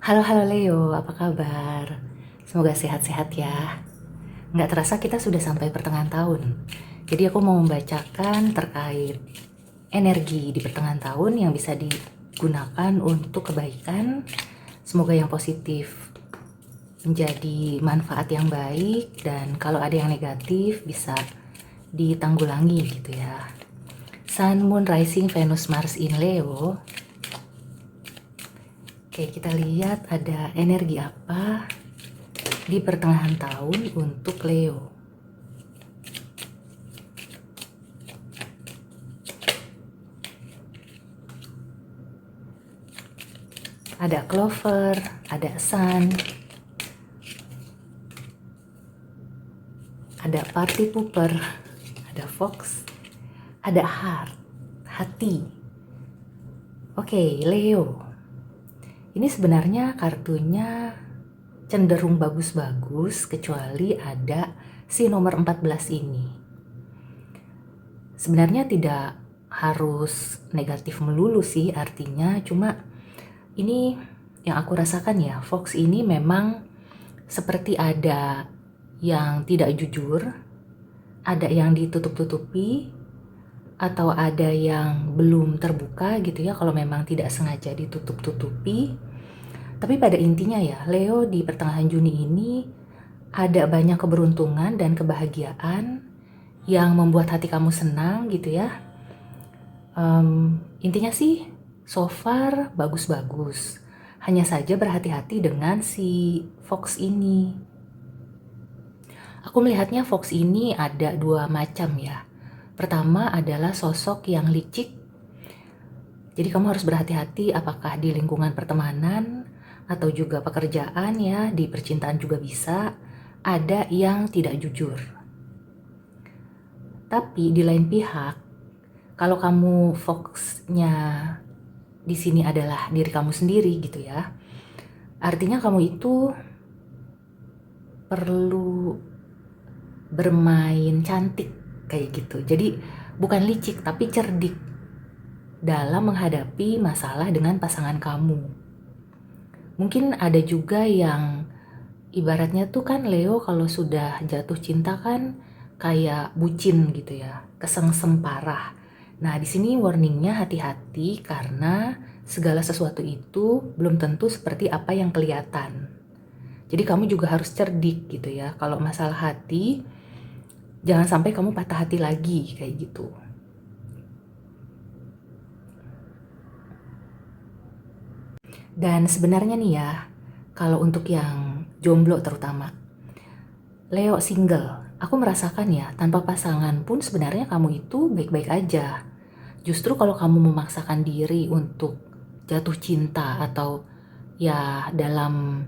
Halo Leo, apa kabar? Semoga sehat-sehat ya. Nggak terasa kita sudah sampai pertengahan tahun. Jadi aku mau membacakan terkait energi di pertengahan tahun yang bisa digunakan untuk kebaikan. Semoga yang positif menjadi manfaat yang baik, dan kalau ada yang negatif bisa ditanggulangi gitu ya. Sun, Moon, Rising, Venus, Mars in Leo. Oke, kita lihat ada energi apa di pertengahan tahun untuk Leo. Ada Clover, ada Sun, ada Party Pooper, ada Fox, ada Heart, hati. Oke, Leo. Ini sebenarnya kartunya cenderung bagus-bagus kecuali ada si nomor 14 ini. Sebenarnya tidak harus negatif melulu sih artinya, cuma ini yang aku rasakan ya, Fox ini memang seperti ada yang tidak jujur, ada yang ditutup-tutupi, atau ada yang belum terbuka gitu ya kalau memang tidak sengaja ditutup-tutupi. Tapi pada intinya ya, Leo di pertengahan Juni ini ada banyak keberuntungan dan kebahagiaan yang membuat hati kamu senang gitu ya. Intinya sih so far bagus-bagus. Hanya saja berhati-hati dengan si Fox ini. Aku melihatnya Fox ini ada dua macam ya. Pertama adalah sosok yang licik. Jadi kamu harus berhati-hati apakah di lingkungan pertemanan atau juga pekerjaan ya, di percintaan juga bisa ada yang tidak jujur. Tapi di lain pihak, kalau kamu fokusnya di sini adalah diri kamu sendiri gitu ya, artinya kamu itu perlu bermain cantik kayak gitu. Jadi bukan licik tapi cerdik dalam menghadapi masalah dengan pasangan kamu. Mungkin ada juga yang ibaratnya tuh kan Leo kalau sudah jatuh cinta kan kayak bucin gitu ya, kesengsem parah. Nah di sini warningnya hati-hati karena segala sesuatu itu belum tentu seperti apa yang kelihatan. Jadi kamu juga harus cerdik gitu ya. Kalau masalah hati, jangan sampai kamu patah hati lagi kayak gitu. Dan sebenarnya nih ya, kalau untuk yang jomblo terutama, Leo single, aku merasakan ya, tanpa pasangan pun sebenarnya kamu itu baik-baik aja. Justru kalau kamu memaksakan diri untuk jatuh cinta atau ya dalam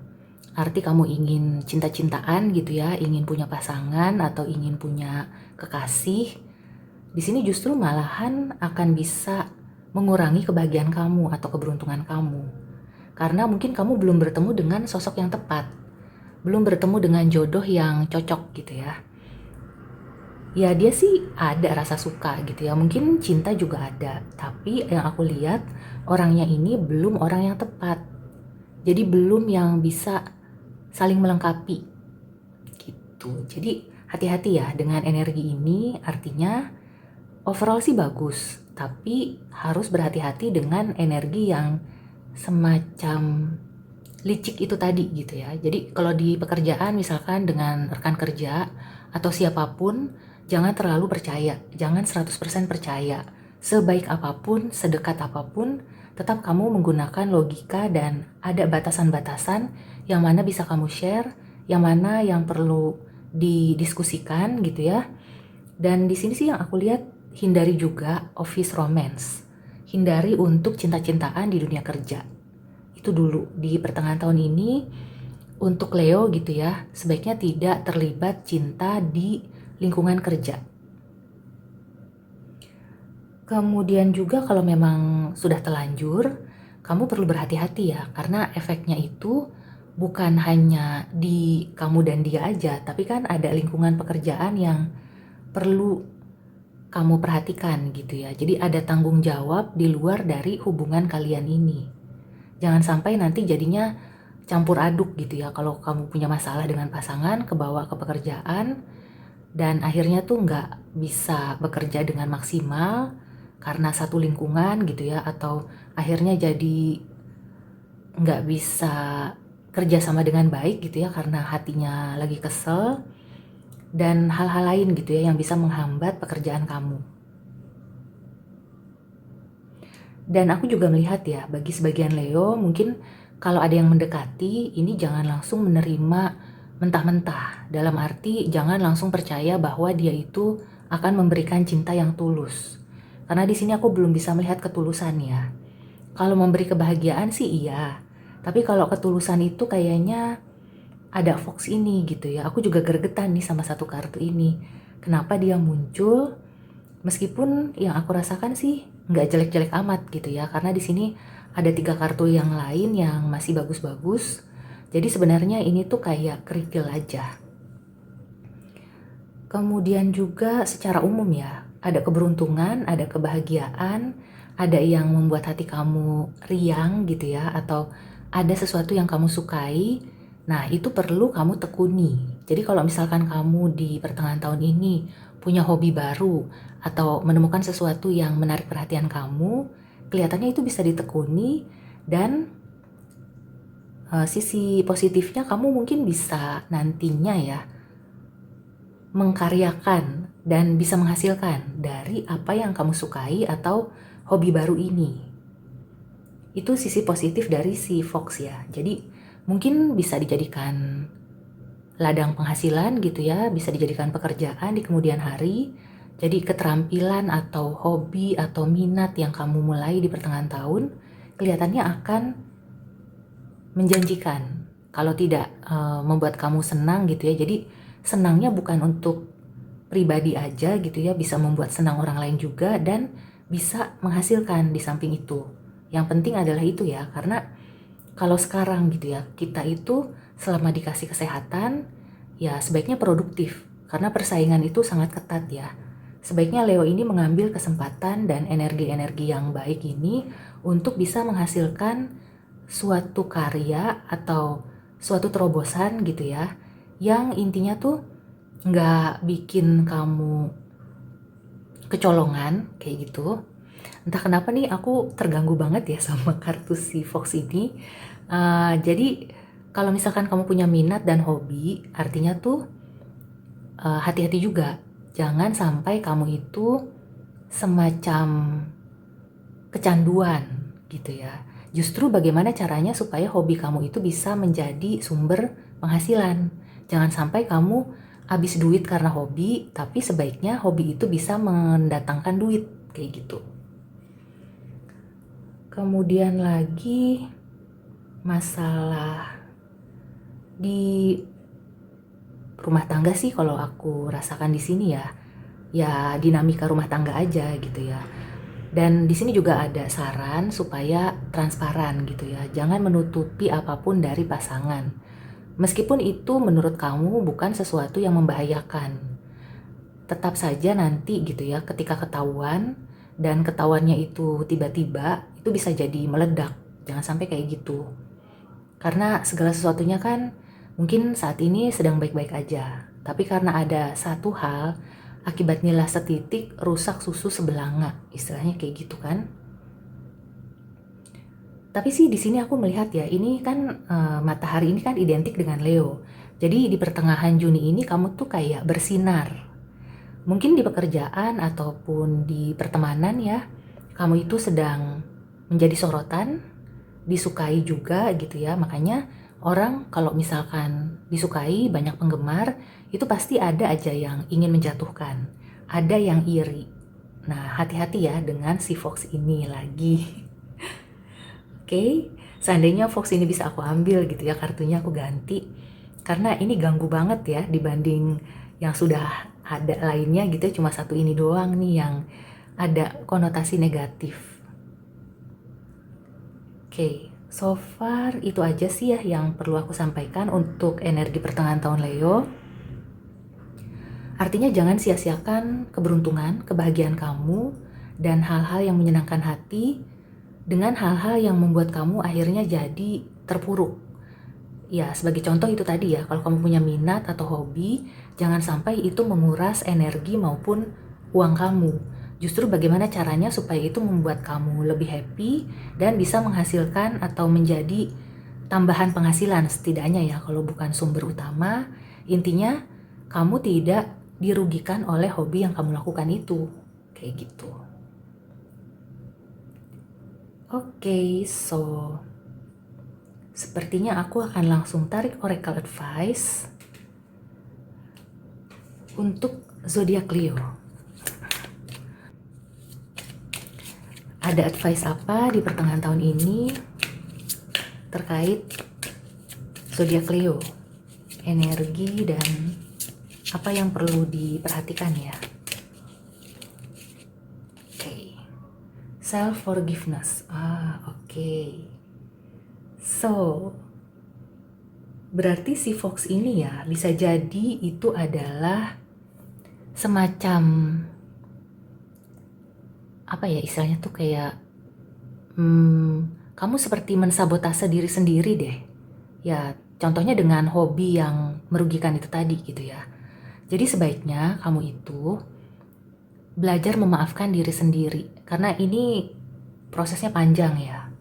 arti kamu ingin cinta-cintaan gitu ya, ingin punya pasangan atau ingin punya kekasih, di sini justru malahan akan bisa mengurangi kebahagiaan kamu atau keberuntungan kamu. Karena mungkin kamu belum bertemu dengan sosok yang tepat, belum bertemu dengan jodoh yang cocok gitu ya. Ya dia sih ada rasa suka gitu ya, mungkin cinta juga ada, tapi yang aku lihat orangnya ini belum orang yang tepat. Jadi belum yang bisa saling melengkapi gitu. Jadi hati-hati ya dengan energi ini, artinya overall sih bagus, tapi harus berhati-hati dengan energi yang semacam licik itu tadi gitu ya. Jadi kalau di pekerjaan misalkan dengan rekan kerja atau siapapun, jangan terlalu percaya, jangan 100% percaya. Sebaik apapun, sedekat apapun, tetap kamu menggunakan logika dan ada batasan-batasan yang mana bisa kamu share, yang mana yang perlu didiskusikan gitu ya. Dan di sini sih yang aku lihat, hindari juga office romance. Hindari untuk cinta-cintaan di dunia kerja. Itu dulu di pertengahan tahun ini untuk Leo gitu ya, sebaiknya tidak terlibat cinta di lingkungan kerja. Kemudian juga kalau memang sudah terlanjur, kamu perlu berhati-hati ya, karena efeknya itu bukan hanya di kamu dan dia aja, tapi kan ada lingkungan pekerjaan yang perlu kamu perhatikan gitu ya. Jadi ada tanggung jawab di luar dari hubungan kalian ini. Jangan sampai nanti jadinya campur aduk gitu ya. Kalau kamu punya masalah dengan pasangan, kebawa ke pekerjaan, dan akhirnya tuh nggak bisa bekerja dengan maksimal karena satu lingkungan gitu ya, atau akhirnya jadi nggak bisa kerja sama dengan baik gitu ya karena hatinya lagi kesel, dan hal-hal lain gitu ya yang bisa menghambat pekerjaan kamu. Dan aku juga melihat ya, bagi sebagian Leo mungkin kalau ada yang mendekati, ini jangan langsung menerima mentah-mentah. Dalam arti jangan langsung percaya bahwa dia itu akan memberikan cinta yang tulus. Karena di sini aku belum bisa melihat ketulusan ya. Kalau memberi kebahagiaan sih iya. Tapi kalau ketulusan itu kayaknya ada Fox ini gitu ya. Aku juga gregetan nih sama satu kartu ini. Kenapa dia muncul? Meskipun yang aku rasakan sih nggak jelek-jelek amat gitu ya, karena di sini ada 3 kartu yang lain yang masih bagus-bagus. Jadi sebenarnya ini tuh kayak kerikil aja. Kemudian juga secara umum ya, ada keberuntungan, ada kebahagiaan, ada yang membuat hati kamu riang gitu ya, atau ada sesuatu yang kamu sukai. Nah, itu perlu kamu tekuni. Jadi kalau misalkan kamu di pertengahan tahun ini punya hobi baru atau menemukan sesuatu yang menarik perhatian kamu, kelihatannya itu bisa ditekuni, dan sisi positifnya kamu mungkin bisa nantinya ya mengkaryakan dan bisa menghasilkan dari apa yang kamu sukai atau hobi baru ini. Itu sisi positif dari si Fox ya. Jadi mungkin bisa dijadikan ladang penghasilan gitu ya, bisa dijadikan pekerjaan di kemudian hari. Jadi keterampilan atau hobi atau minat yang kamu mulai di pertengahan tahun kelihatannya akan menjanjikan. Kalau tidak membuat kamu senang gitu ya. Jadi senangnya bukan untuk pribadi aja gitu ya, bisa membuat senang orang lain juga dan bisa menghasilkan di samping itu. Yang penting adalah itu ya, karena kalau sekarang gitu ya, kita itu selama dikasih kesehatan ya sebaiknya produktif, karena persaingan itu sangat ketat ya. Sebaiknya Leo ini mengambil kesempatan dan energi-energi yang baik ini untuk bisa menghasilkan suatu karya atau suatu terobosan gitu ya, yang intinya tuh nggak bikin kamu kecolongan kayak gitu. Entah kenapa nih aku terganggu banget ya sama kartu si Fox ini. Jadi kalau misalkan kamu punya minat dan hobi, artinya tuh hati-hati juga. Jangan sampai kamu itu semacam kecanduan gitu ya. Justru bagaimana caranya supaya hobi kamu itu bisa menjadi sumber penghasilan. Jangan sampai kamu habis duit karena hobi, tapi sebaiknya hobi itu bisa mendatangkan duit kayak gitu. Kemudian lagi masalah di rumah tangga sih, kalau aku rasakan di sini ya dinamika rumah tangga aja gitu ya. Dan di sini juga ada saran supaya transparan gitu ya. Jangan menutupi apapun dari pasangan. Meskipun itu menurut kamu bukan sesuatu yang membahayakan. Tetap saja nanti gitu ya, ketika ketahuan dan ketahuannya itu tiba-tiba, itu bisa jadi meledak. Jangan sampai kayak gitu. Karena segala sesuatunya kan mungkin saat ini sedang baik-baik aja. Tapi karena ada satu hal, akibatnya lah setitik rusak susu sebelanga, istilahnya kayak gitu kan. Tapi sih di sini aku melihat ya, ini kan matahari ini kan identik dengan Leo. Jadi di pertengahan Juni ini kamu tuh kayak bersinar. Mungkin di pekerjaan ataupun di pertemanan ya, kamu itu sedang menjadi sorotan, disukai juga gitu ya. Makanya orang kalau misalkan disukai, banyak penggemar, itu pasti ada aja yang ingin menjatuhkan, ada yang iri. Nah, hati-hati ya dengan si Fox ini lagi. Oke, seandainya Fox ini bisa aku ambil gitu ya, kartunya aku ganti. Karena ini ganggu banget ya dibanding yang sudah ada lainnya gitu ya, cuma satu ini doang nih yang ada konotasi negatif. Oke, so far itu aja sih ya yang perlu aku sampaikan untuk energi pertengahan tahun Leo. Artinya jangan sia-siakan keberuntungan, kebahagiaan kamu, dan hal-hal yang menyenangkan hati dengan hal-hal yang membuat kamu akhirnya jadi terpuruk. Ya, sebagai contoh itu tadi ya, kalau kamu punya minat atau hobi, jangan sampai itu menguras energi maupun uang kamu. Justru bagaimana caranya supaya itu membuat kamu lebih happy dan bisa menghasilkan atau menjadi tambahan penghasilan setidaknya ya, kalau bukan sumber utama. Intinya, kamu tidak dirugikan oleh hobi yang kamu lakukan itu. Kayak gitu. Oke, so sepertinya aku akan langsung tarik oracle advice untuk zodiak Leo. Ada advice apa di pertengahan tahun ini terkait zodiak Leo? Energi dan apa yang perlu diperhatikan ya? Oke. Self forgiveness. Oke. So, berarti si Fox ini ya bisa jadi itu adalah semacam apa ya istilahnya tuh kayak kamu seperti mensabotase diri sendiri deh. Ya, contohnya dengan hobi yang merugikan itu tadi gitu ya. Jadi sebaiknya kamu itu belajar memaafkan diri sendiri karena ini prosesnya panjang ya.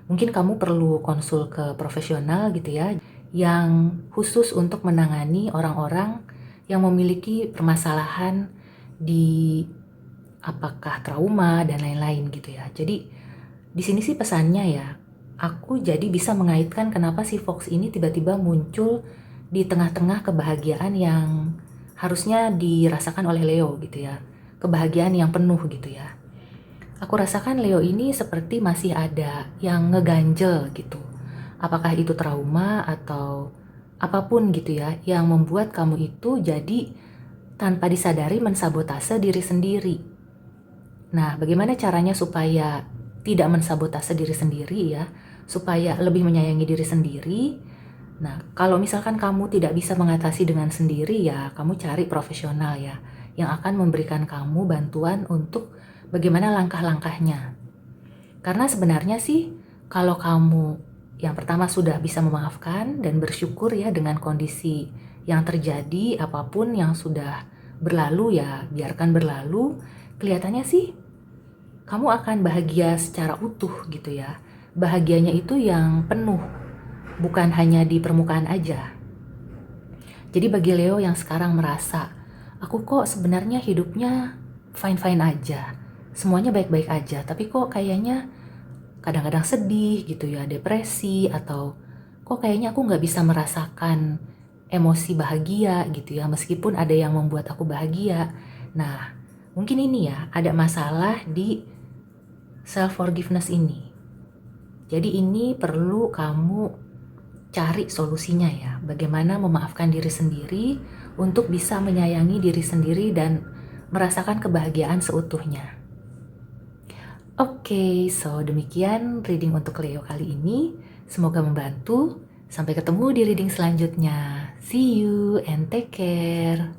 Mungkin kamu perlu konsul ke profesional gitu ya, yang khusus untuk menangani orang-orang yang memiliki permasalahan di apakah trauma dan lain-lain gitu ya. Jadi di sini sih pesannya ya, aku jadi bisa mengaitkan kenapa si Fox ini tiba-tiba muncul di tengah-tengah kebahagiaan yang harusnya dirasakan oleh Leo gitu ya. Kebahagiaan yang penuh gitu ya. Aku rasakan Leo ini seperti masih ada yang ngeganjel gitu. Apakah itu trauma atau apapun gitu ya, yang membuat kamu itu jadi tanpa disadari mensabotase diri sendiri. Nah, bagaimana caranya supaya tidak mensabotase diri sendiri ya, supaya lebih menyayangi diri sendiri? Nah, kalau misalkan kamu tidak bisa mengatasi dengan sendiri ya, kamu cari profesional ya, yang akan memberikan kamu bantuan untuk bagaimana langkah-langkahnya. Karena sebenarnya sih, kalau kamu yang pertama sudah bisa memaafkan dan bersyukur ya dengan kondisi yang terjadi, apapun yang sudah berlalu ya, biarkan berlalu. Kelihatannya sih, kamu akan bahagia secara utuh gitu ya. Bahagianya itu yang penuh, bukan hanya di permukaan aja. Jadi bagi Leo yang sekarang merasa, aku kok sebenarnya hidupnya fine-fine aja, semuanya baik-baik aja, tapi kok kayaknya kadang-kadang sedih gitu ya, depresi, atau kok kayaknya aku nggak bisa merasakan emosi bahagia gitu ya, meskipun ada yang membuat aku bahagia. Nah, mungkin ini ya, ada masalah di self-forgiveness ini. Jadi ini perlu kamu cari solusinya ya, bagaimana memaafkan diri sendiri untuk bisa menyayangi diri sendiri dan merasakan kebahagiaan seutuhnya. Oke, so demikian reading untuk Leo kali ini. Semoga membantu. Sampai ketemu di reading selanjutnya. See you and take care.